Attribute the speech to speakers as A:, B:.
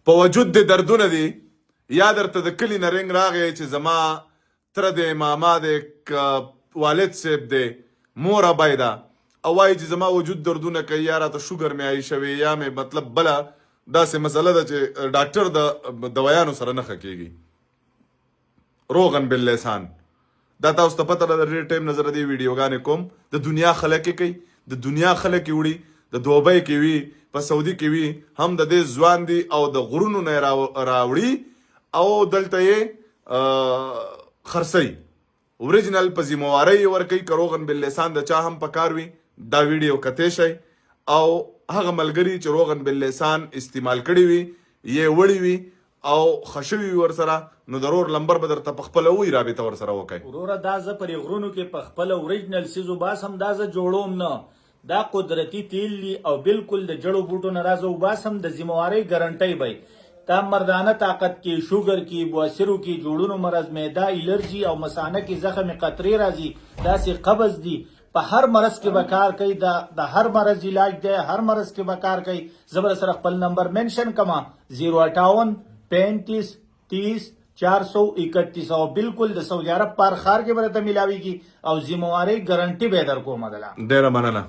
A: په وجود د دردونه دي یا درته د کلي نه رنګ راغی چې زما تره دی ماما دی والد صاحب دی مور ابای ده او وایي چې زما وجود دردونه کوي یا راته شوګر مې آی شوی یا مې مطلب بله داسې مسله ده چې ډاکټر د دوایانو سره نه ښه کېږي روغن باللسان دا تاسو ته پته ده د ډېر ټایم نه زه د دې ویډیوګانې کوم د دنیا خلک یې کوي د دنیا خلک یې وړي د دوبۍ کې وي په سعودي کې وي هم د دې ځوان دي او د غرونو نه راوړي او دلته یې خرڅوي اوریجنل په ذموارۍ یې ورکوي که روغن باللسان د چا هم په کار وي دا ویډیو کتی شئ او هغه ملګري چې روغن باللسان استعمال کړي وي یې وړي وي او خشوي ورسره نو ضرور لمبر به درته په خپله وي رابطه ورسره وکړئ
B: وروره دا زه پرې غرونو کې په خپله اوریجنل څیزو باسم دا زه جوړوم نه دا قدرتي تیل دي او بالکل د جړو بوټو نه راځه وباسم د ذموارۍ ګارنټۍ به تا مردانه طاقت کې شوګر کې بواسیرو کې جوړونو مرض معده الرجي او مثانه کې زخم قطرې راځي داسې قبض دي په هر مرض کې به کار کوي د هر مرض علاج دی هر مرض کې به کار کوي زبر سره خپل نمبر منشن کما 058 35 30 431 او بالکل د سعودي عرب پر خار کې برته ملاويږي او ذمہواری ګارانټي به در کومه ده
A: ډیره مننه